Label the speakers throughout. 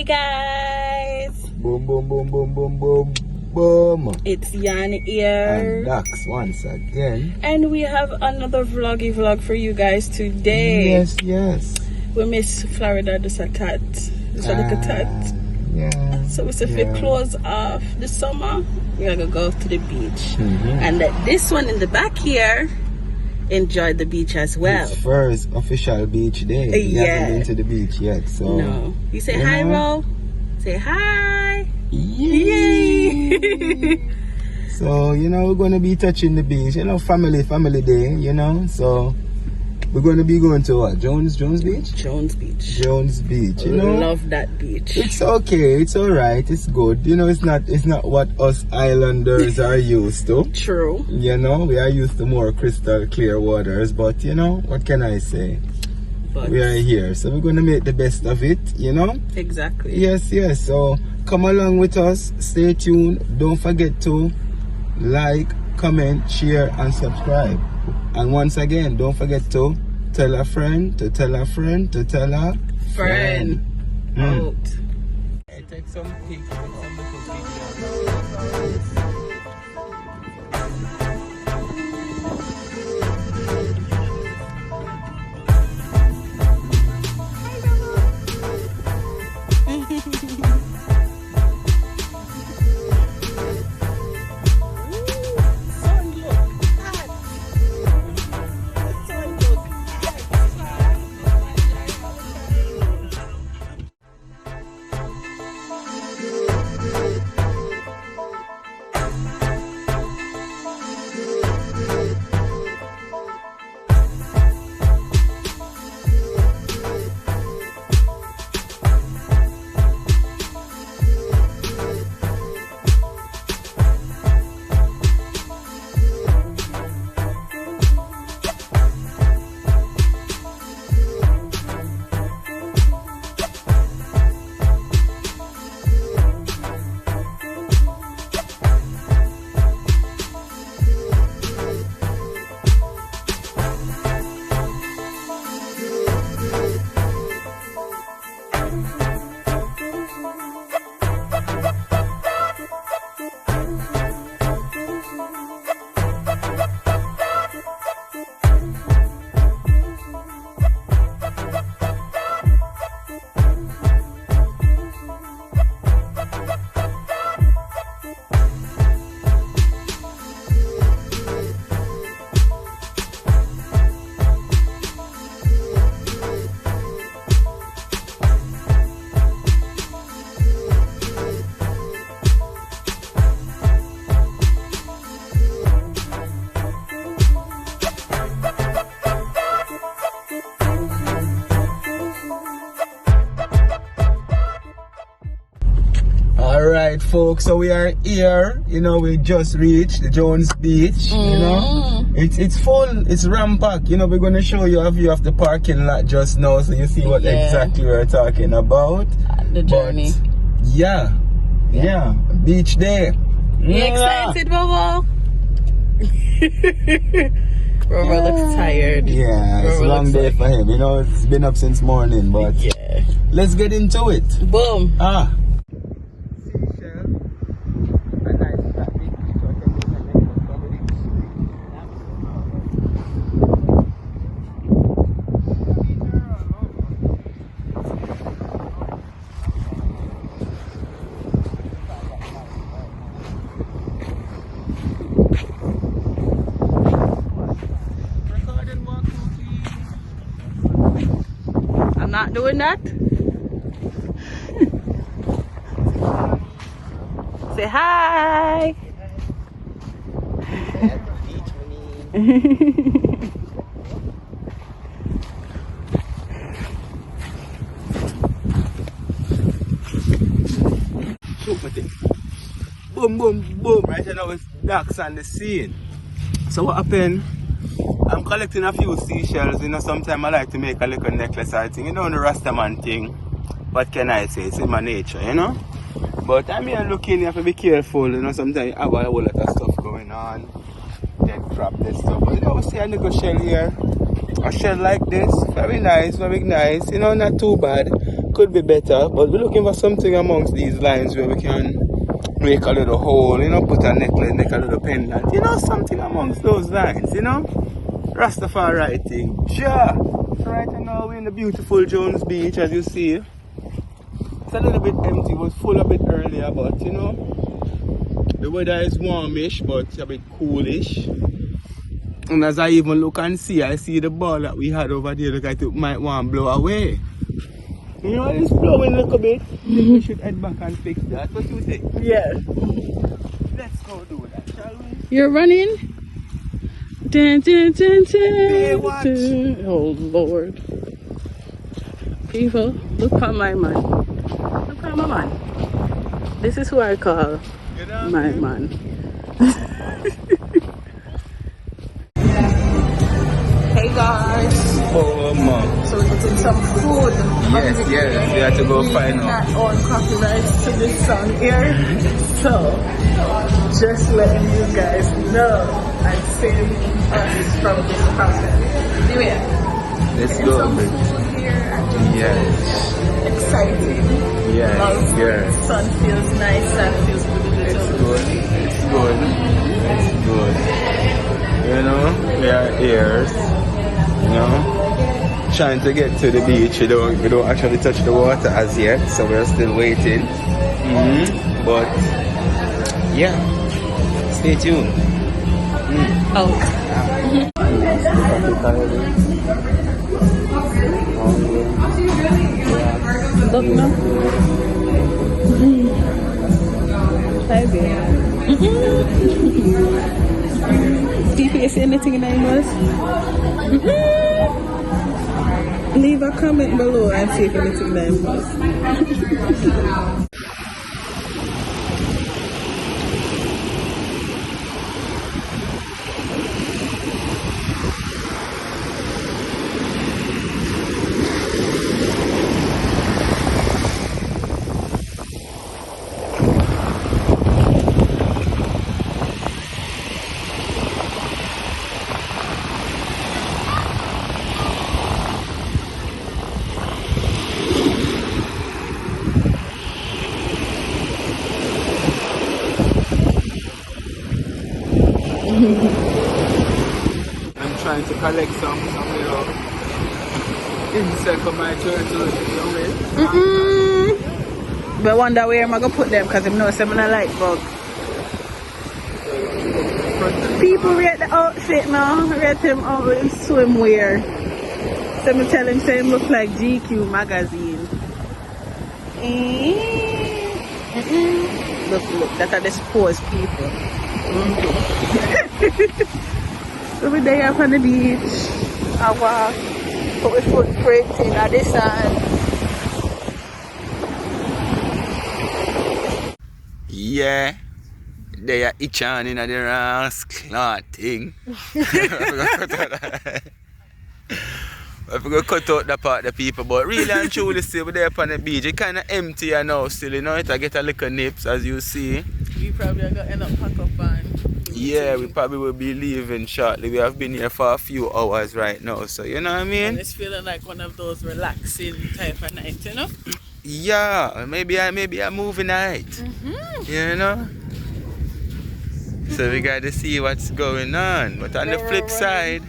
Speaker 1: guys.
Speaker 2: Boom, boom, boom, boom, boom, boom, boom.
Speaker 1: It's Yani here.
Speaker 2: And Daks once again.
Speaker 1: And we have another vlog for you guys today.
Speaker 2: Yes.
Speaker 1: We miss Florida just a tat. Just a little tat.
Speaker 2: Yeah.
Speaker 1: So we said if we close off the summer, we're gonna go to the beach. And this one in the back here enjoy the beach as well.
Speaker 2: It's first official beach day. He hasn't been to the beach yet, so
Speaker 1: no. You say hi, Ro. Say hi.
Speaker 2: Yay! So we're gonna be touching the beach. Family day. So we're gonna be going to what? Jones Beach.
Speaker 1: Jones Beach.
Speaker 2: Love
Speaker 1: that beach.
Speaker 2: It's okay. It's all right. It's good. It's not what us islanders are used to.
Speaker 1: True.
Speaker 2: We are used to more crystal clear waters. But what can I say? We are here, so we're gonna make the best of it.
Speaker 1: Exactly.
Speaker 2: Yes. So come along with us. Stay tuned. Don't forget to like, comment, share, and subscribe. And once again, don't forget to tell a friend, to tell a friend, to tell a friend.
Speaker 1: Out.
Speaker 2: I take some pics, some little Alright folks, so we are here, we just reached the Jones Beach, it's full, it's rampacked, we're going to show you a view of the parking lot just now so you see what exactly we're talking about.
Speaker 1: The journey.
Speaker 2: But, yeah, beach day.
Speaker 1: You excited, Bobo? Robert looks tired.
Speaker 2: Yeah, it's a long day for him, it's been up since morning, but let's get into it.
Speaker 1: Boom. I'm not doing that. Say hi.
Speaker 2: Boom. Right now it's Daks on the scene. So what happened? I'm collecting a few seashells, sometimes I like to make a little necklace or thing, the Rastaman thing. What can I say? It's in my nature, But I'm here looking, you have to be careful, sometimes you have a whole lot of stuff going on. Dead crab, this stuff. But we see a little shell here. A shell like this, very nice, not too bad. could be better, but we're looking for something amongst these lines where we can make a little hole, you know, put a necklace, make a little pendant, you know, something amongst those lines, you know. Rastafari thing. Sure. So right now we're in the beautiful Jones Beach, as you see. It's a little bit empty, it was full a bit earlier, but you know, the weather is warmish, but a bit coolish. And as I even look and see, I see the ball that we had over there, look like it might want to blow away. You know, it's blowing a little bit. I think we should head back and fix that. What do you think?
Speaker 1: Yeah.
Speaker 2: Let's go do that, shall we?
Speaker 1: You're running? Dun, dun, dun, dun,
Speaker 2: Watch.
Speaker 1: dun. Oh Lord. People, look at my man. Look at my man. This is who I call my man. Hey guys.
Speaker 2: Oh, mom.
Speaker 1: So we're getting some food.
Speaker 2: Yes. We have to go find out.
Speaker 1: Our own coffee rice to this song here. So, just letting you guys know and save us from this problem. Anyway,
Speaker 2: Let's
Speaker 1: getting
Speaker 2: go.
Speaker 1: some food here and just exciting.
Speaker 2: Yes.
Speaker 1: Sun feels nice and feels good.
Speaker 2: It's good. You know, we are here. You know, trying to get to the beach. We don't actually touch the water as yet, so we're still waiting. But yeah, stay tuned.
Speaker 1: Out. Look now. Hi there. People, you see anything in the emails? Leave a comment below and see if anything in the emails.
Speaker 2: I'm trying to collect some you know, insect for my turtles.
Speaker 1: But I wonder where I'm going to put them because I know I'm not like bug. People rate the outfit now, rate him out in swimwear. So I tell him, say him look like GQ magazine. Look, that are the sports people. So we're there up on the beach. I walk, put my footprint in at the sand.
Speaker 2: Yeah, they are itching in the rascal thing. If we go cut out that part of the people, but really and truly still we're there upon the beach. It's kind of empty now still, you know, it get a little nips as you see.
Speaker 1: We probably are going to end up pack up and...
Speaker 2: Yeah, we probably will be leaving shortly. We have been here for a few hours right now, so you know what I mean?
Speaker 1: And it's feeling like one of those relaxing type of nights, you know?
Speaker 2: Yeah, maybe a movie night. You know? So we got to see what's going on. But on the flip side,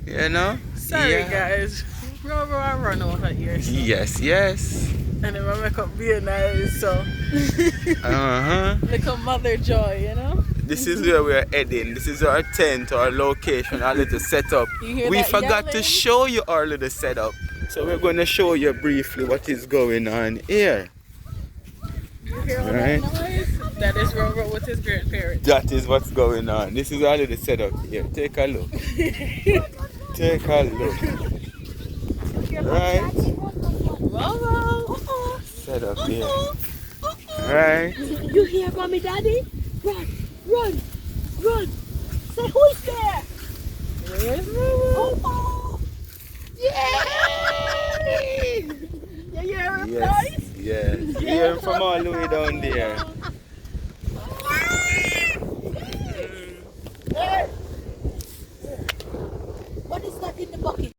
Speaker 2: you know?
Speaker 1: Sorry guys, I run over here. So.
Speaker 2: Yes.
Speaker 1: And then my makeup being nice, so. Like a mother joy, you know?
Speaker 2: This is where we're heading. This is our tent, our location, our little setup. We forgot to show you our little setup. So we're going to show you briefly what is going on here.
Speaker 1: You hear all that noise? That is Robert with his grandparents.
Speaker 2: That is what's going on. This is our little setup here. Take a look. Take a look. Right? Set up here. Right?
Speaker 3: You hear mommy, daddy? Run. Say, who's there?
Speaker 1: Where's Robert?
Speaker 3: Oh. Yay! You hear him, guys?
Speaker 2: Yes. You hear him from all the way down there.
Speaker 3: What is that in the bucket?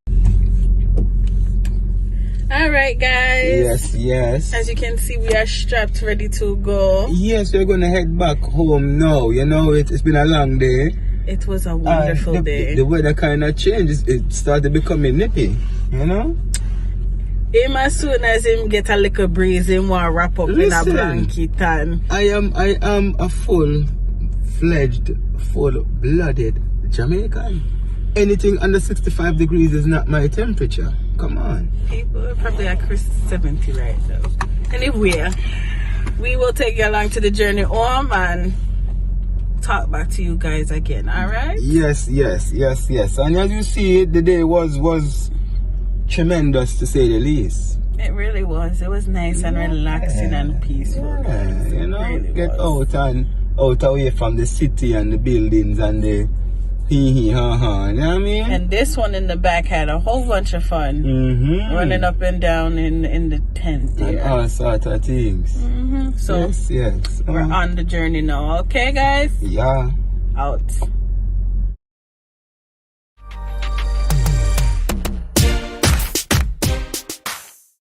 Speaker 1: right, guys.
Speaker 2: Yes.
Speaker 1: As you can see, we are strapped, ready to go.
Speaker 2: Yes, we're gonna head back home now. You know, it's been a long day.
Speaker 1: It was a wonderful day.
Speaker 2: The weather kind of changed. It started becoming nippy, you know?
Speaker 1: Him, as soon as him get a little breeze, him want wrap up in a blanket and...
Speaker 2: I am a full-fledged, full-blooded Jamaican. Anything under 65 degrees is not my temperature. Come on.
Speaker 1: People are probably at 70 right now. Anyway, we will take you along to the journey home and talk back to you guys again, alright?
Speaker 2: Yes. And as you see, the day was tremendous, to say the least.
Speaker 1: It really was. It was nice and relaxing and peaceful.
Speaker 2: Yeah, you know,
Speaker 1: really
Speaker 2: get
Speaker 1: was.
Speaker 2: out away from the city and the buildings and the you know what I mean?
Speaker 1: And this one in the back had a whole bunch of fun. Running up and down in the tent there.
Speaker 2: And all sorts of things.
Speaker 1: So
Speaker 2: yes.
Speaker 1: we're on the journey now. Okay, guys?
Speaker 2: Yeah.
Speaker 1: Out.